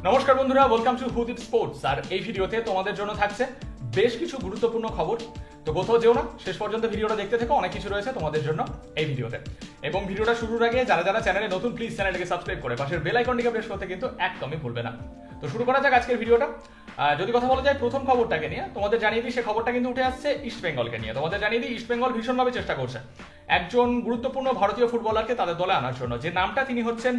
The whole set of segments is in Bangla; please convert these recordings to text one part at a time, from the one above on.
নমস্কার বন্ধুরা, ওয়েলকাম টু হুদীপ স্পোর্টস। আর এই ভিডিওতে তোমাদের জন্য থাকছে বেশ কিছু গুরুত্বপূর্ণ খবর। তো কোথাও যেও না, শেষ পর্যন্ত ভিডিওটা দেখতে থেকো, অনেক কিছু রয়েছে তোমাদের জন্য এই ভিডিওতে। এবং ভিডিওটা শুরুর আগে যারা যারা চ্যানেলে নতুন, প্লিজ চ্যানেলটাকে সাবস্ক্রাইব করে পাশের বেল আইকনটিকে প্রেস করতে কিন্তু একদমই ভুলবে না। তো শুরু করা যাক আজকের ভিডিওটা। যদি কথা বলা যায় প্রথম খবরটাকে নিয়ে, তোমাদের জানিয়ে দিই সে খবরটা কিন্তু উঠে আসছে ইস্ট বেঙ্গলকে নিয়ে। তোমাদের জানিয়ে দিই ইস্ট বেঙ্গল ভীষণভাবে চেষ্টা করছে একজন গুরুত্বপূর্ণ ভারতীয় ফুটবলারকে তাদের দলে আনার জন্য, যে নামটা তিনি হচ্ছেন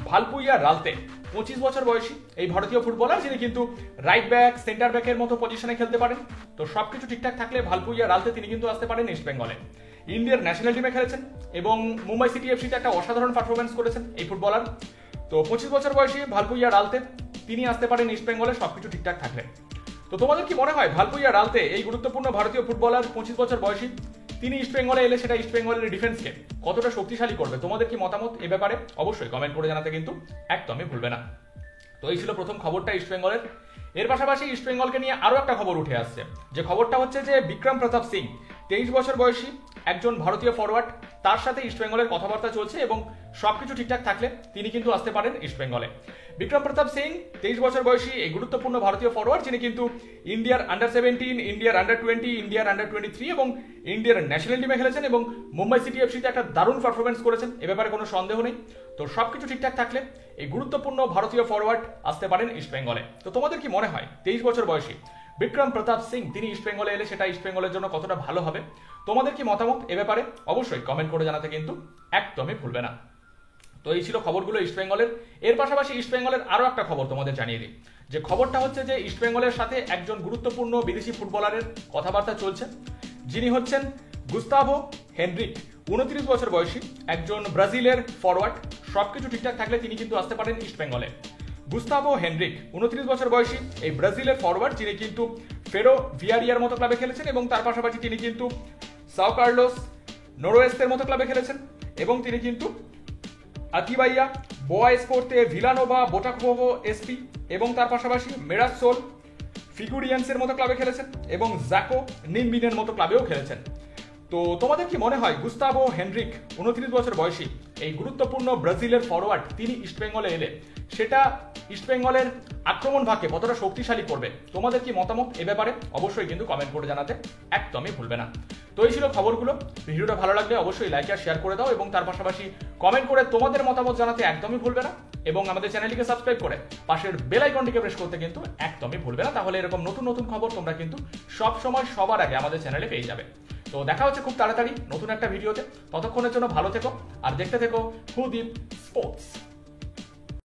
ভালপুইয়া রালতে। 25 বছর বয়সী এই ভারতীয় ফুটবলার, যিনি কিন্তু রাইট ব্যাক, সেন্টার ব্যাকের মতো পজিশনে খেলতে পারেন। তো সবকিছু ঠিকঠাক থাকলে ভালপুইয়া রালতে তিনি কিন্তু আসতে পারেন ইস্ট বেঙ্গলে। ইন্ডিয়ার ন্যাশনাল টিমে খেলেছেন এবং মুম্বাই সিটি এফসিতে একটা অসাধারণ পারফরমেন্স করেছেন এই ফুটবলার। তো 25 বছর বয়সী ভালপুইয়া রালতে তিনি আসতে পারেন ইস্ট বেঙ্গলে, সবকিছু ঠিকঠাক থাকলে। তো তোমাদের কি মনে হয় ভালপুইয়া রালতে এই গুরুত্বপূর্ণ ভারতীয় ফুটবলার 25 বছর বয়সী তিনি ইস্ট বেঙ্গলে এলে সেটা ইস্ট বেঙ্গলের ডিফেন্সকে কতটা শক্তিশালী করবে? তোমাদের কি মতামত এ ব্যাপারে অবশ্যই কমেন্ট করে জানাতে কিন্তু একদমই ভুলবে না। তো এই ছিল প্রথম খবরটা ইস্ট বেঙ্গলের। এর পাশাপাশি ইস্ট বেঙ্গলকে নিয়ে আরো একটা খবর উঠে আসছে, যে খবরটা হচ্ছে যে বিক্রম প্রতাপ সিং, 23 বছর বয়সী একজন ভারতীয় ফরওয়ার্ড, তার সাথে ইস্ট বেঙ্গলের কথাবার্তা চলছে এবং সবকিছু ঠিকঠাক থাকলে তিনি কিন্তু আসতে পারেন ইস্ট বেঙ্গলে। বিক্রম প্রতাপ সিং 23 বছর বয়সী এই গুরুত্বপূর্ণ ভারতীয় ফরওয়ার্ড, যিনি কিন্তু ইন্ডিয়ার আন্ডার 17, ইন্ডিয়ার আন্ডার 20, ইন্ডিয়ার আন্ডার 23 এবং ইন্ডিয়ার ন্যাশনাল টিমে খেলেছেন এবং মুম্বাই সিটি এফসিতে একটা দারুণ পারফরমেন্স করেছেন, এ ব্যাপারে কোনো সন্দেহ নেই। তো সবকিছু ঠিকঠাক থাকলে এই গুরুত্বপূর্ণ ভারতীয় ফরওয়ার্ড আসতে পারেন ইস্ট বেঙ্গলে। তো তোমাদের কি মনে হয় 23 বছর বয়সী বিক্রম প্রতাপ সিং তিনি ইস্ট বেঙ্গলে এলে সেটা ইস্ট বেঙ্গলের জন্য কতটা ভালো হবে? তোমাদের কি মতামত এ ব্যাপারে অবশ্যই কমেন্ট করে জানাতে কিন্তু একদমই ভুলবে না। তো এই ছিল খবরগুলো ইস্ট বেঙ্গলের। এর পাশাপাশি ইস্ট বেঙ্গলের আরো একটা খবর তোমাদের জানিয়ে দিই, যে খবরটা হচ্ছে যে ইস্ট বেঙ্গলের সাথে একজন গুরুত্বপূর্ণ বিদেশি ফুটবলারের কথাবার্তা চলছে, যিনি হচ্ছেন গুস্তাভো হেনরিক। 29 বছর বয়সী একজন ব্রাজিলের ফরওয়ার্ড, সবকিছু ঠিকঠাক থাকলে তিনি কিন্তু আসতে পারেন ইস্ট বেঙ্গলে। গুস্তাভো হেনরিক 29 বছর বয়সী এই ব্রাজিলের ফরওয়ার্ড, যিনি কিন্তু ফেরো ভিয়ারিয়ার মতো ক্লাবে খেলেছেন এবং তার পাশাপাশি তিনি কিন্তু সাও কার্লোস নোরোয়েস্তের মতো ক্লাবে খেলেছেন এবং তিনি কিন্তু আতিবাইয়া, বোয়া স্পোর্টে, ভিলানোভা, বোটাকোভো এসপি এবং তার পাশাপাশি মেরাসোল ফিগুরিয়ান্সের মতো ক্লাবে খেলেছেন এবং জাকো নিমবিনের মতো ক্লাবেও খেলেছেন। তো তোমাদের কি মনে হয় গুস্তাভো হেনরিক 29 বছর বয়সী এই গুরুত্বপূর্ণ ব্রাজিলের ফরওয়ার্ড তিনি ইস্ট বেঙ্গলে এলে সেটা ইস্ট বেঙ্গলের আক্রমণ ভাগকে কতটা শক্তিশালী করবে? তোমাদের কি মতামত এ ব্যাপারে অবশ্যই কিন্তু কমেন্ট করে জানাতে একদমই ভুলবে না। তো এই ছিল খবরগুলো। ভিডিওটা ভালো লাগলে অবশ্যই লাইক আর শেয়ার করে দাও এবং তার পাশাপাশি কমেন্ট করে তোমাদের মতামত জানাতে একদমই ভুলবে না এবং আমাদের চ্যানেলটিকে সাবস্ক্রাইব করে পাশের বেল আইকনটিকে প্রেস করতে কিন্তু একদমই ভুলবে না। তাহলে এরকম নতুন নতুন খবর তোমরা কিন্তু সব সময় সবার আগে আমাদের চ্যানেলে পেয়ে যাবে। তো দেখা হচ্ছে খুব তাড়াতাড়ি নতুন একটা ভিডিওতে। ততক্ষণের জন্য ভালো থেকো আর দেখতে থেকো হুদীপ স্পোর্টস।